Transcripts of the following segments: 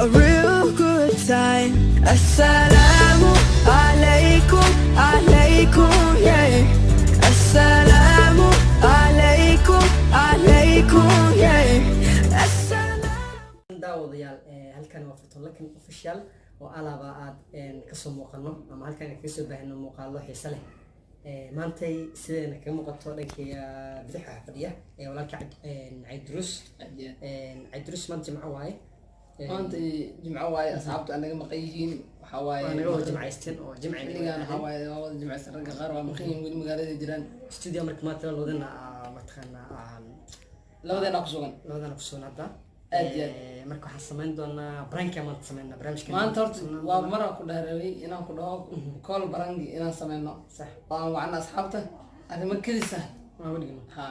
a real good time. Assalamu alaikum, alaikum, yeah. Assalamu alaikum, alaikum, yeah. daawadayaal halkan waa Furtulakan official oo alaaba aad ka soo muuqano ama halkan ka soo baahino muuqaalo xiiso leh maantay sideen ka muuqato dhankayga bidaxa fadhiya walaalka Aydrus maanta jimco waaye maanta jimco waaye asxaabta anaga maqayihiin waxa waaye anaga oo jimcaysteen oo jimciga waxa waaye wada jimcaysan ragga qaar waa maqayihiin weli magaalada jiraan studio marka maanta loodana mataqaana labadeena ku sugan hadda marka waxaan samayn doonaa branka maanta sameynaa barnaamijka maanta horta waa mar aan ku dhaarayay inaan ku dhaho call branki inaan sameyno sax waan wacna asxaabta arrimo kadisa waa wadgino ha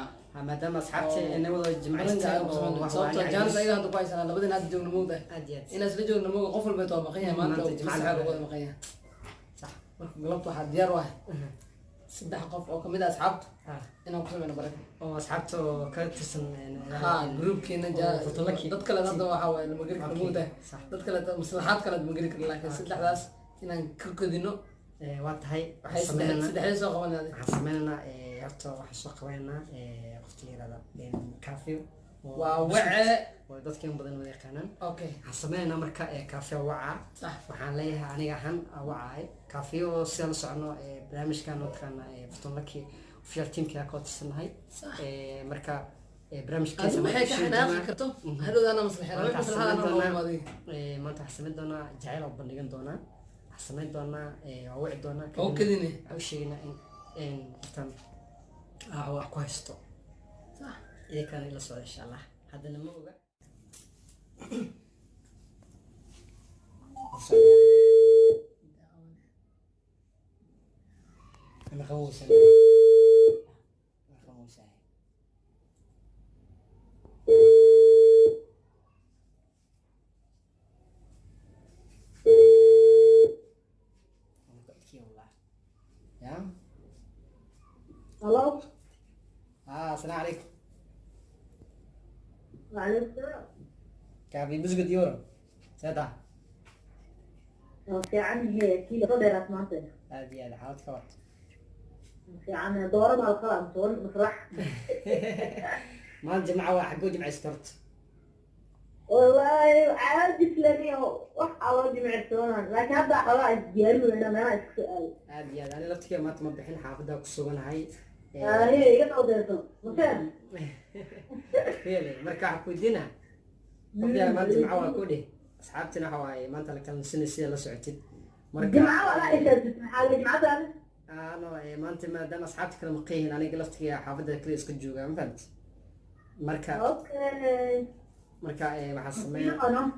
maadaama asxaabta inay wada jimcaysteen oo sababta jaanis ayaga hadda ku haysanaa labadeena hadda joogna moogda inaan isla joogna mooga qof walba waa maqan yahay maanta jimcaha lagu wada maqan yahay sax marka galabta waxaa diyaar u ah saddex qof oo kamid ah asxaabta inaan ku sameyno baraka oo asxaabta ka tirsan groupkeena dad kale hadda waxa waaye lama gari karo moogda dad kale maslaxaad kale lama gari karo laakiin saddexdaas inaan ka kodino waa tahay saddexdaas soo qabanaa waxaan sameynaa horta waxaan soo qabanaa qofta yiraahdo cafe waa wace oo dadkeen badan wada yaqaanaan okay waxaan sameynaa marka cafe waca waxaan leeyahay aniga ahaan wacay cafe oo si aan socono barnaamijkan oo taqaana Furtulakan official teamka ka tirsanahay marka barnaamijkaas waxay ka xanaaqi karto hadowdana maslaxada maanta waxaan sameyn doonaa jacayl oo bandhigan doonaa waxaan sameyn doonaa waa wici doonaa oo kadine waxaan sheegnaa in tan wax ku haysto صح إذا كان إلى الصلاة إن شاء الله هذا نموذج أنا خووس يا الو السلام عليكم وعليكم السلام كافي بسقط يورو سيدا في عندي كيلو صدرت مانتنا هذه حالتك وقت في عندنا دورة مع الخلام تقول مسرح ما الجمعة واحد قول جمعة سكرت والله عادي إسلامية وح على جمع السنة لكن هذا خلاص جيرو أنا ما أسأل هذه أنا لفتك ما تمبحين حافظة وكسوغنا هاي هي قطعة درسون مثلا هي لي مركع كودينا وفيها ما الجمعة وكودي أصحابتنا حواي ما أنت لك سنة سنة لسعتي الجمعة ولا إيش تسمع على الجمعة ثاني أنا ما أنت ما دام أصحابتك المقيهين أنا قلت يا حافظة كريس كجوجا ما فهمت مركع أوكي مركع محسمين أنا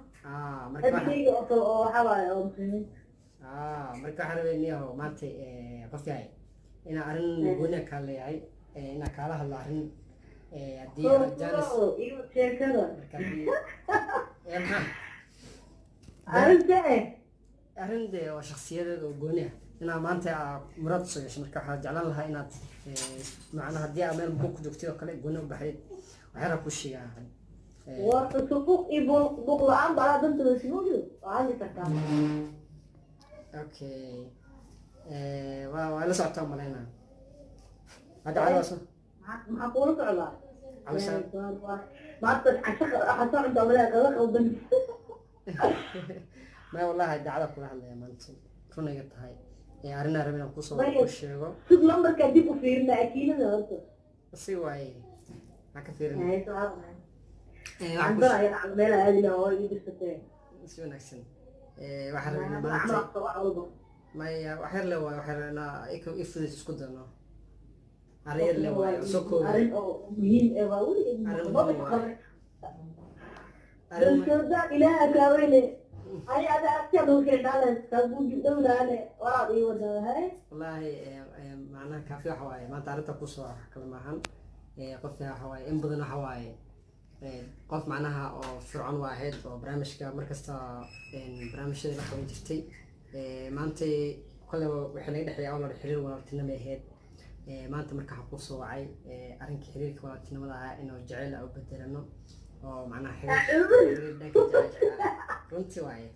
مركع هذه أو حواي أو مسلمين مركع حلوين هو ما أنت قفياي إنا أرن بونا كالي إنا كاله الله أرن دي جالس إيوه شكرا إيه أرن إيه أرن دي وشخصية بونا إنا ما أنت مرات صيش مركع حاجة على الله إنا معنا هدي أمير بوك دكتور كله بونا بحيد وحرك وشي يعني وتصفوق بقول عن بعض أنت بسموه وعلي تكلم أوكي وأنا سأعطيهم ملينا هذا على أصلا ما أقولك على علشان ما حتى عند أولاد غلق أو بنت ما والله هذا على كل حال يا مان كنا قلت هاي يا أرنا ربنا قصة وش يقول شوف لما كديكوا فيرنا أكيد أنا بس هو أي ما كثير هاي سؤال عندنا يا عمالة هذه لو يبستين شو نحسن وحرنا ما ما هي وحر له وحر أنا يفرد سكوتنا عرير له سكو عرير مين أقول عرير كذا إله كوينه أي هذا أكتر من كذا على سبوج دولة على وراء وده هاي والله معناه كافي حواي ما تعرف تقصوا كلام عن قفها حواي إن بدنا حواي قف معناها أو فرعون واحد أو برامج كمركزتا برامج اللي بحوي جستي ما أنت كل وحنا يدحي أول الحرير ولا تنمي هاد ما أنت مركز حقوس وعي أرنك حريرك ولا تنمي ذا إنه جعل أو بدلنا أو معناها حرير runtii waaye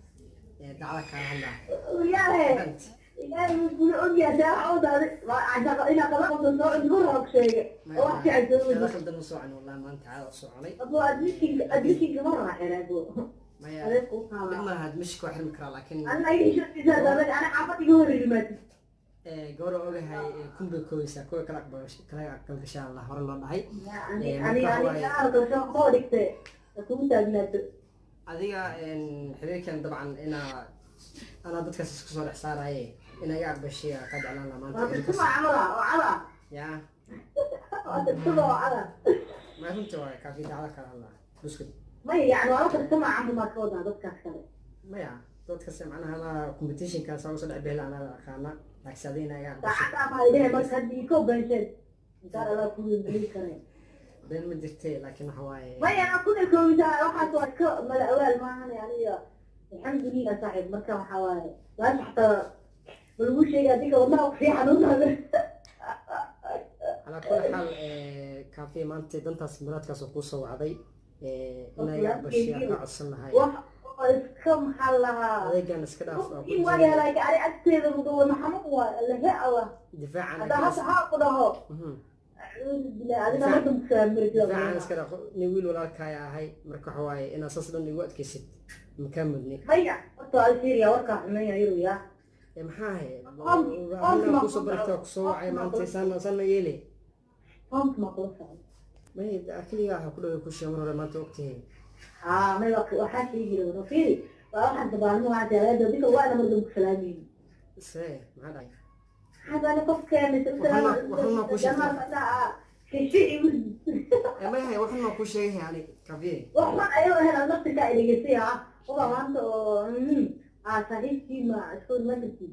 dacda kala hadlaa وياه إلهي يقول أمي أنا أعود عشان إلى قلق الصوت نورها بشيء واحد هذا عزوز خلدنا نصوعني والله ما انت عاد صوعني أبو أدريسي مرة أنا أبو ما أنا يا أقول ما هاد مش واحد مكرا لكن أنا أي شيء إذا أنا عارفة يقول المات goro ogahay kumbe kooysa kuwa kala aqbal gashaa Allah hore loo dhahay أنا أعرف شو خالك أكون تاجنات adiga xiriirkan dabcan ana dadkaas isku soo dhex saaraye inaga aqbashay ka jeclaan la maanta تسمع عمرها وعلا ya تسمع وعلا ma runtii waa ka dacda kala hadlaa buskud ما يعني ولا تسمع عمر ما كودا ضد كذا maya dadka macnaha la competition ka soo soo dhabeela ana aqaana laakiin inaga تعال ما إليه ما كان يكون بنشل قال لا كل بلي كريم been ma jirtay laakiin waxa waaye ما يعني كل الكوميديا راحت وك ما الأول ما أنا يعني الحمد لله صاحب مركب حوالي لا حتى بالوش شيء هذيك والله في حنون هذا على كل حال كافي maanta dantaas muraadkaas oo ku soo wacday inaga aqbashay ka codsan lahay كم حلها adeegan iska dhaaf oo إيه ويا لايك على أكتر مدور محمد والله هي الله difaacan هذا هذا هذا أعوذ بالله أنا ما كنت سامر difaacan iska dhaaf ni wiil walaalkaya ahay marka waxa waaye inaad saas dhan igu adkaysid makamudni هيا أطلع سيريا وركع حمية يرويا maxaa ahay ku soo barta ku soo wacay maanta san yeeli فهمت ما قلت ma akliga waxa ku dhaw ku sheemar hore maanta ogtahay ما يبقى واحد يجي له رفيق واحد طبعا مو عاد هذا ديك وانا مرضى بكلامي see maxaa dhahay هذا انا كيف كانت وحنا كل شيء. شيء ma yahay waxan ma ku sheegay yani kafi والله ايوه هنا نفسي كاي اللي يسيها والله ما انت صحيح ما شكون ما تجي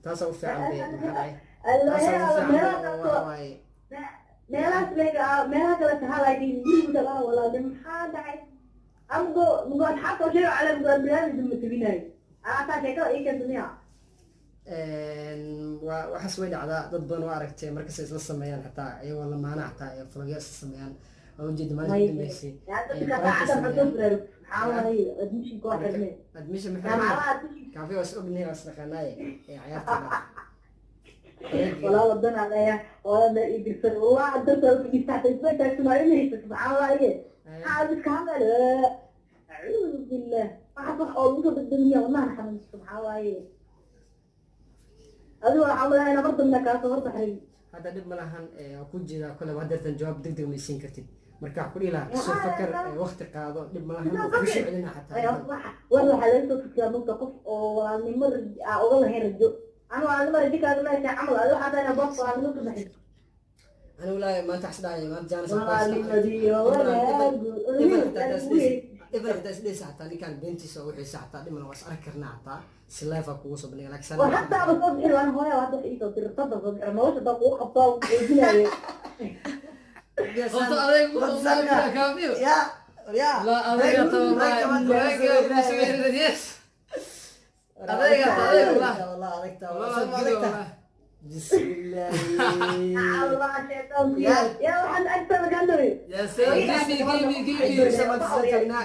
taas oo fiican bay maxaa dhahay الله taas oo يا fiican waxa waaye meelaas meelaha kale tahalaakiin guriga dhalaa walaa maxaa dhacay amgo asxaabta sheego cala barnaamij ma tabinayo taa sheekada ii keentamiya waxaas way dhacdaa dad badan oo aragtay markas isla sameeyaan xataa iyagoo lamaana xataa ay flogya isla sameeyaan oo ujeeda maalinta dambeysay dadka saacada xudud reer maxaa waaye admission koo xirmeen admission jaamacadaha kaafi waa is ognahay waa isnaqaanaaye ciyaarta ولا ودنا عليها ولا يقصر والله عدت في تحت البيت اسمعيني سبحان الله ايه هذا كامل اعوذ بالله ما حصل اقول بالدنيا والله الحمد سبحان الله ايه هذا عمل انا برضه منك برضه حريم hadda dhib ma lahan ku jira kale waa dartan jawaab degdeg ma siin kartid marka ku dhiila soo fakar waqti qaado dhib ma lahan ku soo celina xataa والله حليته في كلامك قف ونمر والله هي رجو أنا ما أديك هذا ما يعمل هذا حتى أنا بص على نقطة بحث أنا ولا ما تحسدني ما تجانس ما لي مدي ولا إبن حتى سدي ساعة اللي كان بنتي سوي ساعة اللي من وصل كرنا عطا سلافة كوسو بني لك سنة وحتى بصوت حلو أنا هواي واحد إيه تصير تصدق أنا ما وش تقول خطأ وكذا قلت عليك قلت كافيو يا لا أنا قلت يس والله عليك بسم الله الله شيطان يا واحد أكثر مكانه يا سيدي كيبي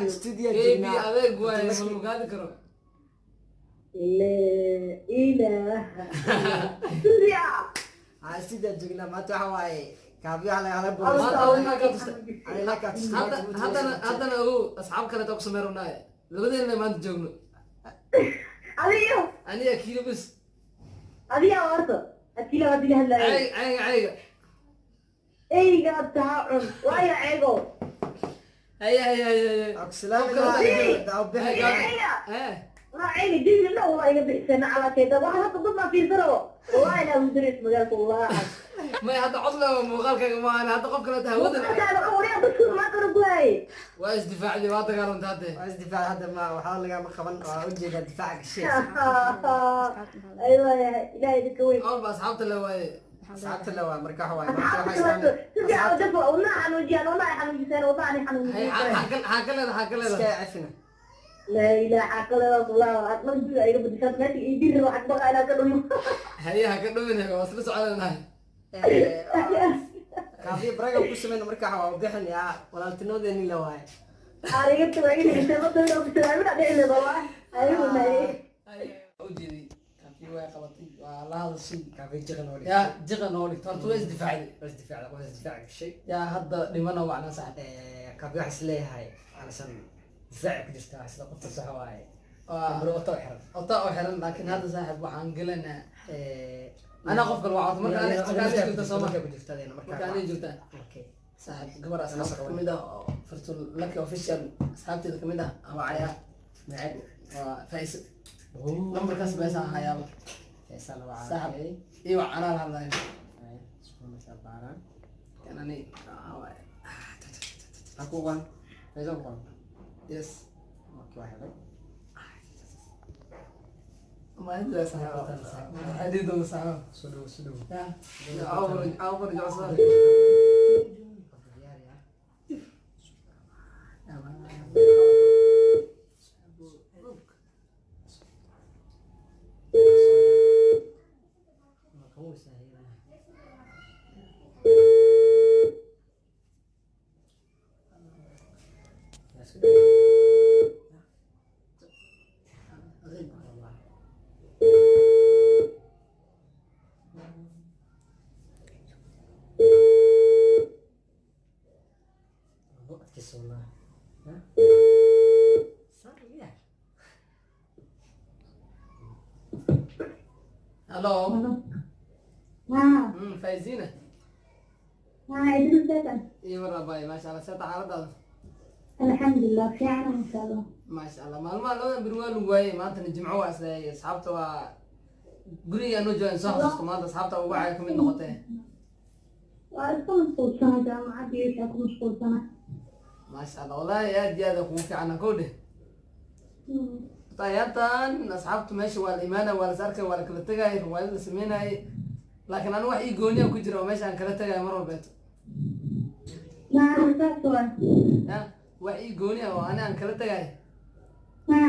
استوديو كيبي أبيك واي ملوكات كرو لا إله سوريا استوديو جينا ما تعوي كافي على حتى أنا أقول أصحاب كانت أقسم يرونا لبدين ما تجونا أليو أنا أكيد بس أليو أرث أكيد أدي هلا عيق إيه قاعد تعاون ويا عيقو هيا أكسلام ما عيني دي لا والله يقبل سنة على كذا واحد تضم ما في ثروة والله أنا مدرس مجال الله ما هذا عطلة مغالك ما أنا هذا قف كلا تهود هذا عمري بس ما قرب واي وايش دفاع اللي واطي قالوا انت هذا وايش دفاع هذا ما وحاول لقى مخبن وجه دفاعك الشيء أيوة يا إلهي ذكوي أول بس حاطة لو ساعات لو مركح واي ترجع ودفع والله حنوجي أنا والله حنوجي سنة والله أنا حنوجي حكلا سكاي عفنا لا إله حكلا والله أتمنى جوا إذا بدي شاف ناتي يدير واحد بقى أنا كلهم هيا هكذا منها وصلت على النهاية كافي براغا كوسمين مركح وبخن يا ولالتنودني لواي أنا قلت بعيد أنت ما تقدر بتلعب على إيه والله أيوة ujeeday kaafiyo way qabatay waa la hadashay kaafi jiqan oo yaa jiqan oo dhigto horta way isdifaacday bas difaac gashay yaa hadda dhimana wacna sax kaafi wax isleeyahay alasan difaac ku jirta sida qofta sax waaye waa bro oto xiran ota oo xiran laakiin hadda saaxiib waxaan gelanaa ana qof kale waa marka aan joogta soo marka ku jirta marka aan joogta okay saaxiib gabar asxaab kamid ah oo fartul laki official asxaabteeda kamid ah ama cayaa macad waa faiz numberkaas beesa hayaaba فيصل وعلي saaxiib iyo anaa la hadlayo سبحان الله باران kanani aku kan فيصل kan yes اوكي واحد ما ادري saaxiib adiido saaxiib سدو ya awr jacsan hello ها faiziina ها إدريس زيتن iyo warabay maasha Allah sida xaaladaada الحمد لله في عنا إن شاء الله maasha Allah maalmaha labada bir waa lagu waayay maanta jimco waa isleeyay asxaabta waa guriga aanu joogan soo xasuusto maanta asxaabta ugu cay kamid noqotay وأسكن مشغول سنة جامعة ديوش أكون مشغول سنة maasha Allah wallahi aad iyo aad kugu fiican ku dheh tayatan asxaabtu meesha waa la imaana waa la sarkay waa la kala tagay riwaayad la sameynay laakiin anu wax ii gooniya ku jira oo meesha aan kala tagay mar walba لا أساس ya wax ii gooniya oo aan kala tagay ها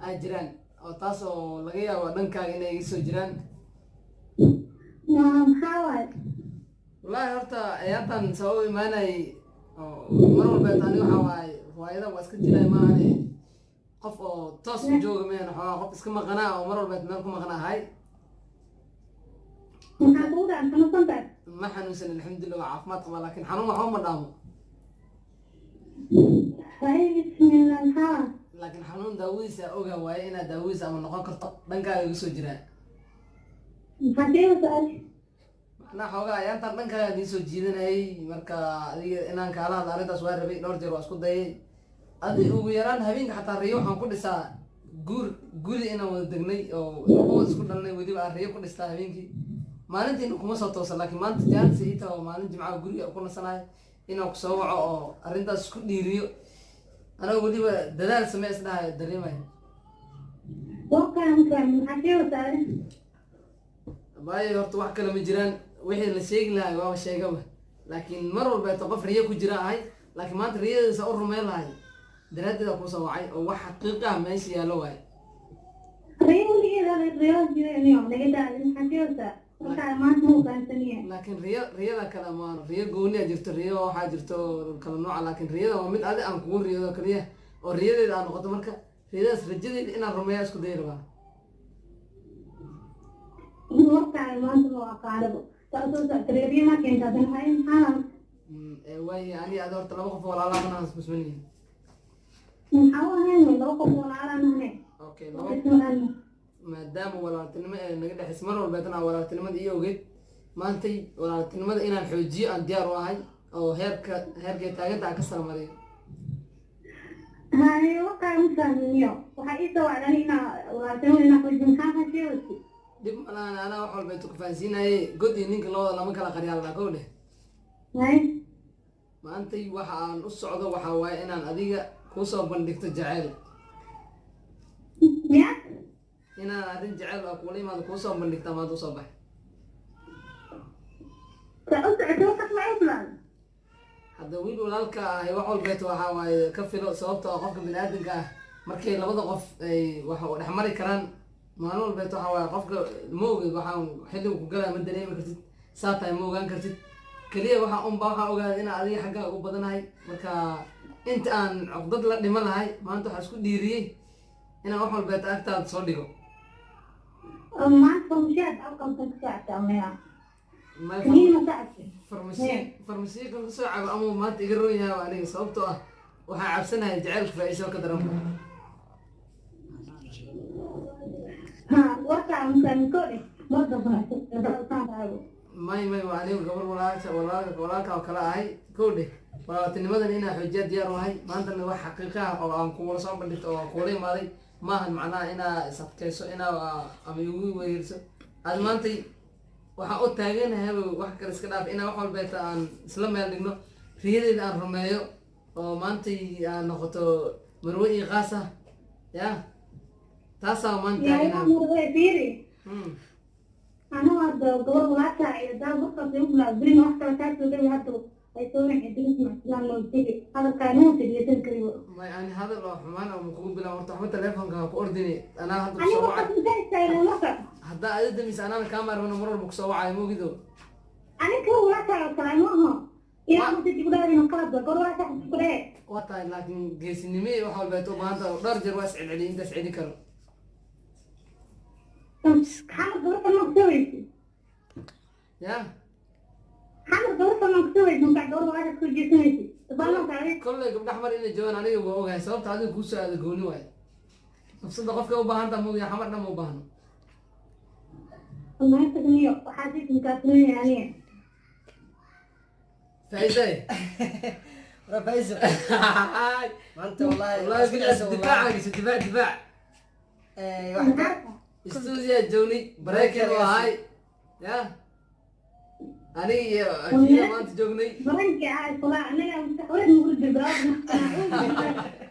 ay jiraan oo taas oo laga yaabo dhankaaga inay iga soo jiraan محاول wallahi horta ayatan sabab imaanay mar walba tani waxa waaye riwaayada waa iska jiray maahane qof oo toos u jooga meen waxa qof iska maqnaa oo mar walba meel ku maqnaahay محاول عن سنة سنة ma xanuunsan alxamdulilah waa caafimaad qaba laakiin xanuun waxba ma dhaamo فهي بسم الله محاول laakiin xanuun daawadiisa ogaa waaye inaad daawadiisa ama noqon karto dhankaaga iga soo jiraan محاول سؤال macnaha xoogaa ayaantan dhankaaga idiin soo jiidanayay marka adiga inaan kaala hadla arrintaas waa rabay dhowr jeer waa isku dayay adi ugu yaraan habeenka xataa riyo waxaan ku dhisaa guri inaan wada degnay oo labo isku dhalnay weliba aan riyo ku dhistaa habeenkii maalintiina kuma soo toosan laakiin maanta jaansi ita oo maalin jimcaha guriga ku nasanayo inaan ku soo waco oo arrintaas isku dhiiriyo anaa weliba dadaal samee isdhahayo dareemayo وكان مسلم محاول سؤال waayo horta wax kale ma jiraan wixii la sheegi lahay waaba sheegaba laakiin mar walbeeto qof riyo ku jira ahay laakiin maanta riyadiisa u rumeyn lahay daraaddeeda kusoo wacay oo wax xaqiiqa ah meesha yaallo waayo ريو لي هذا الرياض اليوم لقيت محاول سؤال وكان ما هو كان ثانية laakiin riyada kale maan riyo gooniya jirto riyo waxaa jirto kala nooca laakiin riyada waa mid adi aan kugu riyado kaliya oo riyadeeda aan noqoto marka riyadaas rajadeeda inaan rumeeya isku day rabaa وكان ما هو أقاربه تأصل تقريبا ما كنت هذا هاي محاول waaye ani adi horta laba qof walaalaa manaan ismusmanihin محاول هاي لو قبول على هاي okay laba اسمه maadaama walaaltinimo ee naga dhexaysa mar walbeetana walaaltinimada iyo ogeed maantay walaaltinimada inaan xoojiyo aan diyaar u ahay oo heerkay taaganta aan ka sarmariyo هاي وكان مسلم اليوم وحقيقة وعلاني هنا وعلاني هنا في الجمعة شيء dhib malaan anaa wax walbeeto ku fahansiinaye god iyo ninka labada lama kala qaryaal kow dheh هاي maantay waxa aan u socdo waxaa waaye inaan adiga kusoo bandhigto jaceyl يا inaan arrin jaceyl oo kula imaado kuusoo bandhigta maanta usoo baxay أتوقع معي فلان hadda wiil walaalka ahi wax walbeeto waxaa waaye ka filo sababta oo qofka bini-aadanka ah markay labada qof ay wax u dhex mari karaan maalin walbeeto waxaa waaye qofka ma ogid waxaan xilliga ku galaa ma dareemi kartid saa tahay ma ogaan kartid keliya waxaa unba waxaa ogaada inaa adiga xaggaaga u badanahay marka inta aan cugdad la dhima lahay maanta waxaa isku dhiiriyey inaan wax walbeeta agtaada soo dhigo maanta mushaad alqabta ka socota كمين ما تعرفي farmasiyo kan kasoo cabo ama maanta iga roon yahay aniga sababtoo ah waxaa cabsanahay jacaylka faa'iiso ka daran ها وقع مثلا كوري برضه may waa aniga gabar walaalka oo kale ahay kowdhe walaaltinimadan inaa xoojiya diyaar u ahay maantana wax xaqiiqa ah oo aan kuwala soo bandhigto oo kuwala imaaday maahan macnaha inaa is adkayso inaa ama igu weerso aad maantay waxaan u taaganahay wax kale iska dhaaf inaa wax walbeeta aan isla meel dhigno riyadeeda aan rumeeyo oo maantay aan noqoto marwe iyo qaas ah ya taasaa maanta أنا هذا قبل ما أطلع إذا بقى في يوم لازم واحد ثلاثة وده هذا يسوي عندنا مثلا لو تيجي هذا كانون تيجي تنكريه ما يعني هذا لو حمان أو مقبول بلا مرتاح متى تلفون كان كورديني أنا هذا أنا بسوي وقت زي سايل وقت هذا أيضا مس أنا الكاميرا وأنا مرة بكسوي عاي مو كده أنا كل ولا تعرف كلامه يا ما تجيب ده من قلب كل ولا تعرف كله وطا لكن جيس النمي وحول بيتو ما أنت درجة واسع علي أنت سعيد كرو حمد ظروف المكتوبة يا حمد ظروف المكتوبة من بعد دور واحد كل جسمتي تبغى تعرف كل قبل أحمر إني جوان علي وجوه سبب هذا كوسة هذا جوني واي نفس الضغط كده وبهان ده يا حمرنا مو بهان الله يسلمني وحاسس مكاتبني يعني فايزة فايزة ما انت والله دفاع دفاع استوديو جوني بريكر وهاي يا أنا أكيد ما أنت جوني برنك عاد طلع أنا مستحيل نقول بالبراءة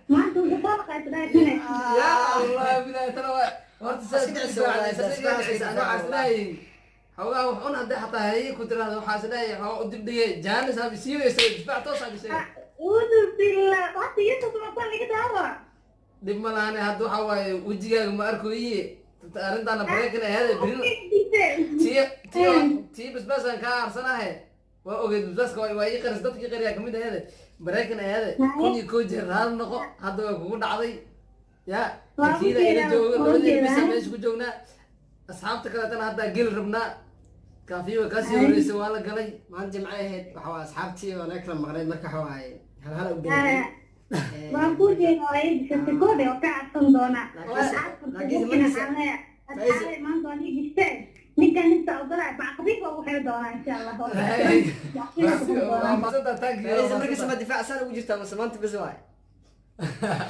ما أنت متفرقة تلاقي يا الله بلا ترى ورت سأل أنا عسلاي حولا وحنا هذا حتى هي كنت هذا حاسلاي حوا دبدي جالس هذا بيصير يصير دفاع توصل بيصير أعوذ بالله قصدي يسوع ما صار لك دعوة دب ملاني هذا حوا وجهك ما أركويه أنت أنا بريكنا هذا برينو تي بس أنا كارسنا هي وأوجد بس كوي وأي قرص دتك قرية كمية هذا بريكنا هذا كوني كوجر هذا نقو هذا يكون عادي يا أكيد إذا جونا بس مش كجونا أصحابك كلا تنا هذا جيل ربنا كافي وكاسي ورئيس ولا قلي ما عندي معي هيك حوا أصحابتي وأنا أكرم مغرب مركا حواي هلا وبين ما أقول شيء وايد شفت كودي وقعت صندوقنا لكن ما أنتوني جشتين نكان لسه أطلع مع خفيفة وحيدونا إن شاء الله ما صدق تانك إذا مركز ما دفاع سنة وجرت بس ما أنت بزواي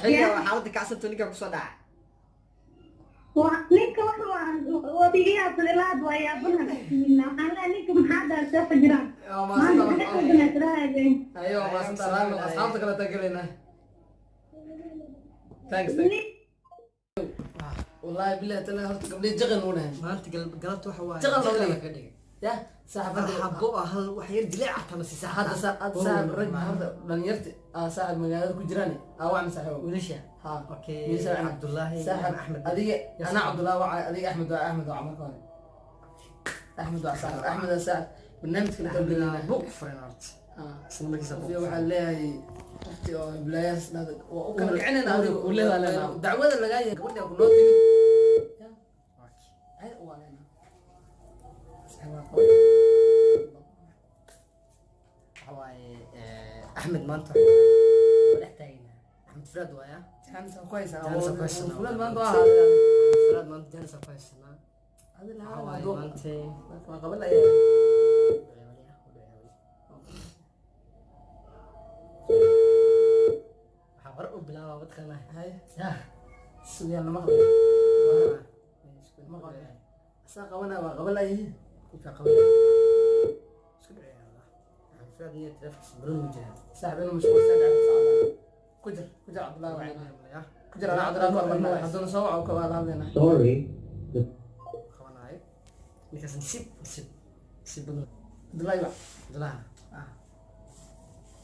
حاجة وحاولت كعسل تونيكا بصدع نيك وبيجي أصل الأرض ويا بنا أنا نيك محاضر سافر جرام ما صدق أيوة ما صدق أصحابك لا تقلنا thanks والله بالله تلا هرت قبل جغل ونا ما أنت قلبت وحواي جغل كده يا صاحب حبوا هل وحير دليع تمس ساعة هذا صاحب رجل هذا لنيرت صاحب مجال كجراني أو عم صاحب ونشا ها أوكي عبد الله صاحب أحمد أدي أنا عبد الله أدي أحمد وعمر كوني أحمد وصاحب أحمد وسعد برنامج في الدولة بوك فرينارت سنبك سبوك في واحد ليه أختي بلايس هذا وكان كعنا هذا ولا لا دعوة اللي جاية قبلنا كنا هاي وانا حواي أحمد مانتو ولحتاجنا أحمد فراد ويا جانسا كويس جانسا كويس فلان ما ضاع فراد مانتو جانسا كويس هذا اللي حواي هذا مانتي ما قبل لا يا حبرق بلا بدخلنا هاي يا سويا ما قبل ساق وانا قبل لا يجي كيف قبل سكر يا الله فراد نية تنفس برون وجهه ساعة بينهم مش مستعد على السعادة كجر عبد الله وعينا كجر أنا عبد الله والله حضرنا سوا أو كوال هذينا Sorry. خوان هاي نكاس نسيب بدون عبد الله يبع لا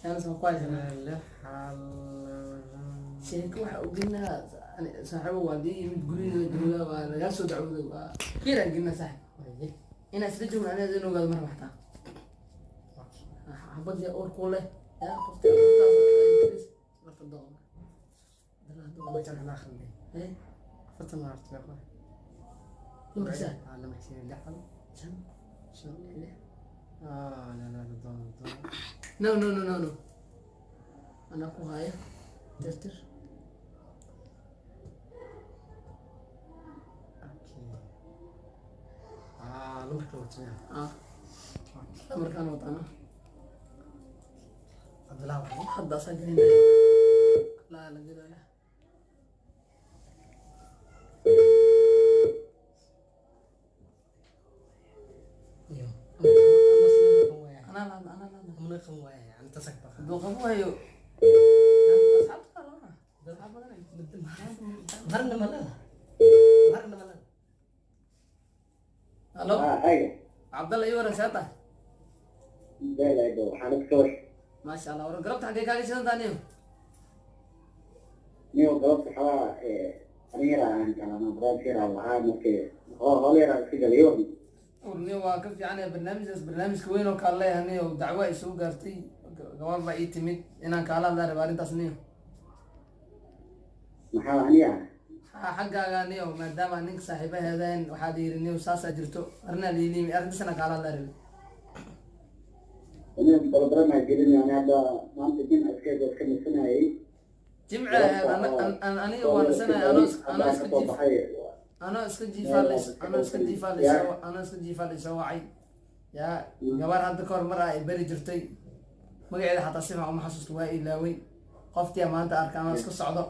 أنا سما كويس أنا لا حال شيء كوح وقلنا أنا صاحبه والدي متقولين جملة ولا جالسوا دعوة كيرا قلنا صاحب أنا أسرجهم أنا ذي نقول مرة واحدة حبض لي أول كله يا قفت marka doon ما كان ما خلني eh فترة ما عرفت يا marka أنا مركز اللي حل jan شو اللي لا لا لا ضل no no no no no anaa ku haya tirtir أوكي لما كنت ah markaan wadana عبد الله وحيد hadda asaa gelinaya laa la gelaya أيوه anaa laadna anaa laadna من يخم وياه يعني تسكت hadduu qabo hayo asxaabta kalona asxaab badan ay مرنا ملا مرنا ملا halo ايوه cabdalla iyo waran seeta لا لا جو حالك كويس maasha allah waran galabta xaggee kaaga shidan taaniyo نيو غلط حوا أنا عن أنا براد كير على هاي ممكن هو يرى في اليوم warniyo waa ka fiican yahay barnaamijkaas barnaamijka weyn oo kaala leeyahay niyo dacwo ay soo gaartay gabadh baa ii timid inaan kaala hadlaa raba arrintaas niyo محل عنيا xaggaaga niyo maadaama ninka saaxiibaheedeen waxaad yiri niyo saasaa jirto arrinaa liiliimi arrintaasna kaala hadlaa rabi أنا بقدر ما أجرني أنا هذا ما أنت جن أسكت كم سنة أي jimce aniga waa nasanay anoo iska jiifaa laysoo wacay yaa gabar hadda kahor mar ay beri jirtay magaceeda xataa si fiican uma xasuusto waa ilaaway qoftiya maanta arka anoo iska socdo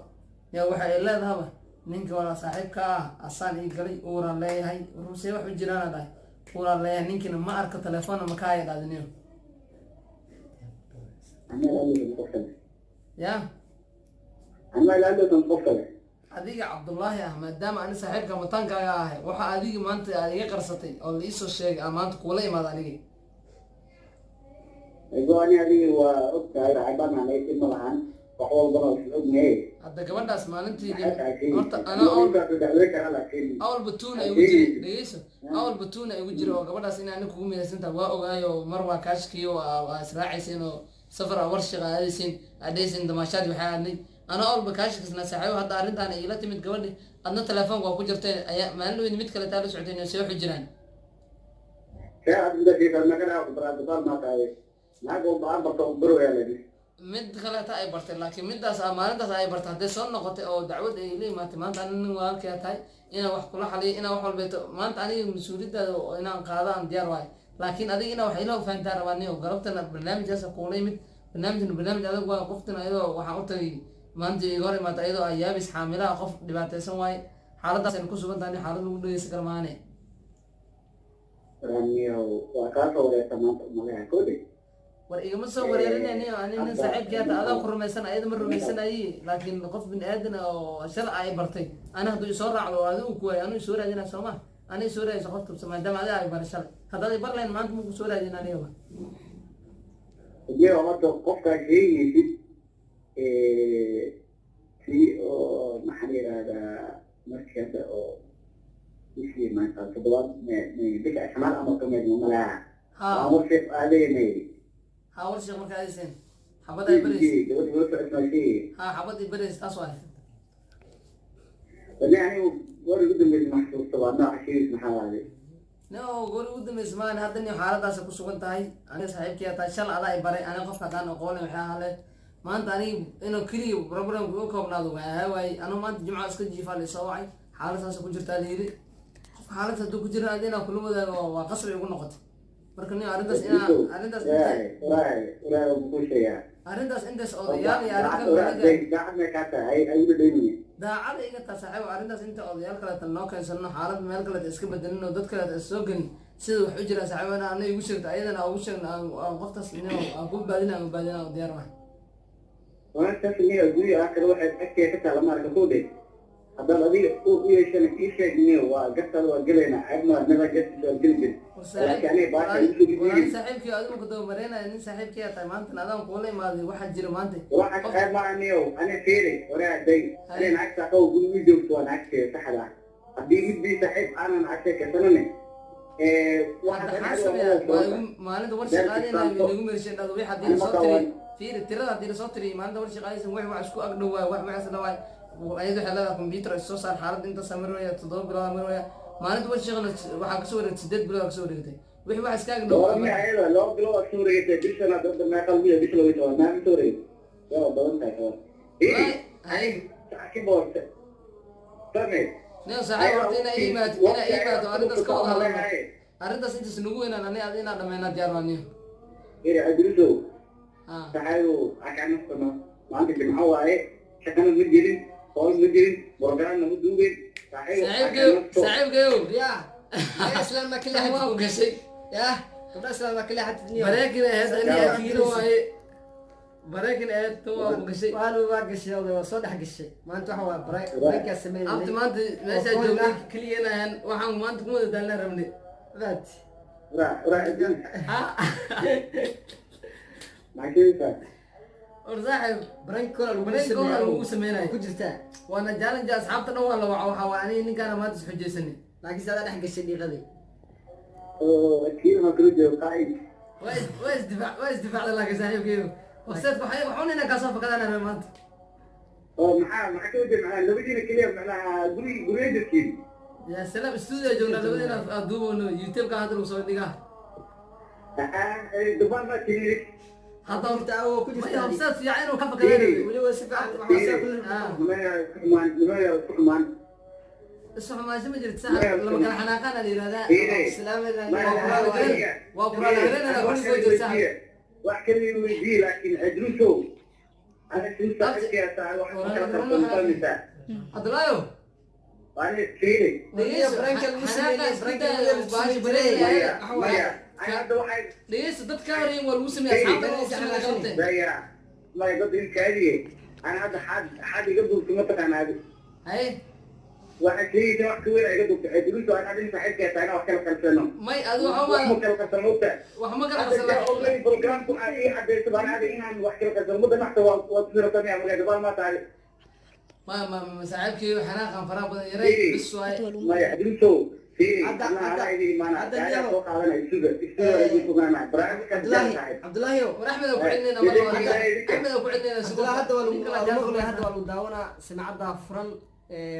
yaa waxa ay leedahaba ninka wala saaxiibka ah asaan ii galay uuraan leeyahay rusee wax u jiraana dhahay uuraan leeyahay ninkiina ma arko telefoonna ma kaaya dhaadiniyo أنا لا أريد أن yaa أنا لا أريد أن أفصل adiga cabdullaahi ah maadaama ani saaxiibka mataankaaga ahay waxa adiga maanta aad iga qarsatay oo la iisoo sheegay aan maanta kuula imaada anigi يقول أنا هذه وقت هذا عبارة عن أي كلمة عن وحول بنا في الأذن إيه hadda gabadhaas maalintii حتى horta أكيد ana ذلك على كلمة awal batuuna igu jiri dhegeyso awal batuuna igu jiri oo gabadhaas in ani kugu midaysantaha waa ogaayo mar waa kaashkiyo waa israacayseen oo safar a warshiqa aadaysiin adhaysiin damaashaad waxaa aadnay ana awalba kaashikasna saaxiibo hadda arrintaan iila timid gabadhi adna telefoonka waa ku jirteen ayaa maalin weyn mid kale taa la socoteen see waxu jiraan كان عندك في المكان أو براد ما تعرف معكم بعض بتوبروا يا لدي mid kaleeta ay bartay laakiin midaas maalintaas ay bartay hadday soo noqotay oo dacwad ay la imaatay maanta ani nin walaalkaya tahay inaan wax kula xaliyo inaan wax walbeeto maanta aniga mas-uuliyadaada inaan qaadaan diyaar waayo laakiin adiga inaa wax ila fahantaa rabaaniyo galabtana barnaamijkaas kuula yimid barnaamij adag waa qoftina iyadoo waxaan u tagay maanta iga hor imaata iyadoo ay yaabis xaamilaha qof dhibaataysan waaye xaaladaas aynu ku sugan tahay xaalad lagu dhegeysan kara maane راني وكاسة ولا تمام ما كودي war igama soo wareerinayniyo ani nin saaxiibkeeta adaa ku rumaysan ayada ma rumaysanayi laakiin qof bin aadan oo shal ay bartay ani hadduu isoo raacdo adigu ku waay anu isoo raadina sooma ani isoo raadisa qof tubsa maadaama adiga ay bara shalay haddaad i bar lahayn maanta muku soo raadin anigaba اليوم ما توقفت شيء في محل هذا مركز أو يصير ما كان تبغى من بيك أشمال أمر كم يوم لا ها أمر شيء عليه ميري ha war sheekh markaa ayseen xabad ay barays يقول اسمه شيء ha xabad ay barays taas waay يعني ورا قدام من محسوس طبعا ما عشير محل هذا no gori ugu dambaysa maan hadda nin xaaladaas ku sugan tahay aniga saaxiibkiya tahay shal adaa ay baray aniga qofka haddaan aqoonay waxaa hale maanta aniga inuu keliya programka u koobnaado waa waay anuu maanta jimca iska jiifaa la isoo wacay xaaladaas ku jirtaa layiri qofka xaaladaas hadduu ku jira adi inaa kula wadaago waa qasri ugu noqotay marka nin arrintaas arrintaas intaas odayaal iyo daacada iga taa saaxiib arrintaas inta odayaal kaleeta noo keensano xaalad meel kaleeta iska bedelin oo dad kaleeta is soo gelin sida wax u jira saaxiib ana igu sheegta ayadana ugu sheegna qoftaas aan ku baadina oo diyaar ah وأنا تسمي أقولي آخر واحد أكيد كتر لما ركضوا هذا الذي هو يشان يشان نيو وقتل وقلنا عندنا نبغى جت الجلد وأنا saaxiibkii adigu ku daba mareenaya nin saaxiibkii aad tahay maanta adaan kuula imaaday waxaa jira maanta واحد خير مع نيو أنا فيري ولا داي أنا معك ساقو قول فيديو تو أنا عكس سحلا أبي يبي صاحب أنا معك كسرني hadda xaasab yaa maalinta war shaqaadeyna nagu mershay dhado wixii haddii soo tiri fiiri tirada haddii lasoo tiriyo maalinta war shaqaaysan wax isku ag dhowaa wax isla dhawaay ayadu waxay leedahay computer ay soo saar xaaladda intaas marwaya 7 bilood marwaya maalinta war shaqana waxaa kasoo wareegtay 8 bilood kasoo wareegtay wixii wax iska ag dhowaa ma ayada 2 bilood kasoo wareegtay bishana dadka ma qalbiga bishla way tahay ma soo wareegay yaa badan tahay hay ki boorte tamay neo saxay horta ina iimaado arrintaas ka wada hadalno arrintaas intaas nagu weynaan aniga inaan dhameynaa diyaar waaniyo iri adriso saxayo akan kono maanta jimco waaye shaqana ma jirin qool ma jirin borgaan ma duubin saaxiibkeyo ya islaan ma kala waa u gashay ya gabdha islaan ma kala xadidniyo bareekin ahayd aniga fiiro waaye bareekin ahayd to waa u gashay waa gashay oo soo dhex gashay maanta waxa waa bareekaa sameeyay abta maanta meesha joogay kaliya inaan waxaan maanta kuma wada daalna rabnay raad ma kayfa saaxiib barankola lagu sameeyay ku jirtaa waana challenge asxaabta dhan waa la waxa waa aniga ninkaan maanta is xujeysanay laakiin saada dhex gashay dhiiqadii oo kiir ma kala joogo qaid waa isdifaacda laakiin saaxiibkeyo waqtigeed waxaan inaan kaasoo fakadaan maanta oo maxaa ka wajah macnaha labadiina keliya macnaha guriga jirkiin yaa salaam studio joogna labadiina duubano youtube-ka hadda lagu soo dhigaa dubaan ma tiri hadda horta oo ku jirtaa hobsaad fiican inuu ka fakadaan weliba si fiican waxaa kumaan isu xumaasho ma jirto sax lama kala xanaaqaan la yiraahdaa waa quraanada ku soo jirta wax kaliya weydii laakiin adruso ana sinta xigta wax kala qabta Abdullahi ani fiiri dhegeyso brankal muslimin brankal baash bareey ayada waxay dhegeyso dadka horeen waa lagu sameeyay asxaabta oo soo qabtay ya ma dad in kaadiye ana hadda xad iga duubtay ma taqaanaad hay waxa kaliya wax ka weyn iga duubtay adruso ana hadda xigta ana wax kala qalsano may adu waxa ma kala qalsanoota wax ma kala qalsano online program ku ay xadeeyay banaade inaan wax kala qalsano muddo naxta waa siro kamay ama gabadha ma tahay ما ساعدكي حناقا فراغ بدن يري بس واي ما يحدثوا في انا هذه ما انا قاعد اتوقع انا عبد الله ورحمه ابو عندنا والله احمد ابو عندنا سوق هذا والله هذا والله داونا سمعدا فرن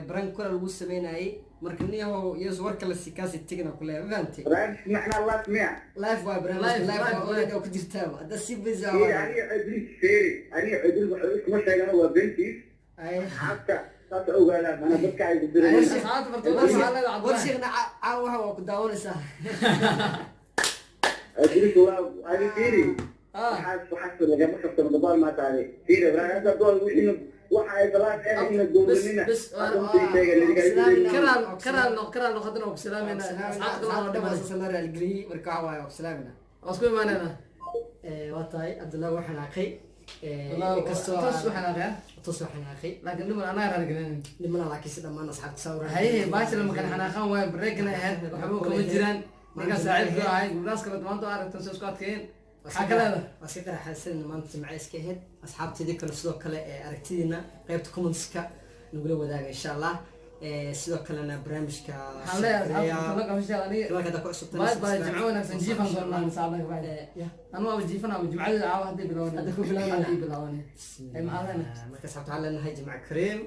بران كل لو سميناي markaniyo yees warka la sikaasi tigna kule fahanti brand maxna allah samiع live waa brand live oo ku jirtaa hada si bizarre yani adris feri ani adris waxa isma sheegana waa bentis ay xabta taas ogaala mana dadka ay direen saacad fartooda warshigna caawaha waa ku daawanaysaa adris waa ani feri waxaas laga ma qabto dabal ma tahay feri brand hada dool wixii waxa ay galaan in doonina بس كرال نقدنا وسلامنا اصحاب asxaabta dhammaan sanar algri marka waa oo salaamina اسكو معنا wataay abdullah waxaan aqay كسو حناقه waxaan aqay لكن لما انا رجلين nimana laakiin si dhammaan asxaabta sawir هي باش لما كان حناقه واي بريكنا هاد waxba kama jiraan marka saaxiibku ahay gubnaas kala duwan oo aragtan soo iskaadkeen hakada wasi qara xasan maanta jimcaha iska heed asxaabtidii kale sidoo kale ee aragtidiina qaybta comments-ka nagula wadaaga insha Allah sidoo kalena barnaamijka باي جمعونا سنجيفا قلنا نساعدك بعد انا ما بجيفنا بجمعه عاوه هدي بلوني هدي بلوني اي معانا marka sabta alla nahay jimcaha kareem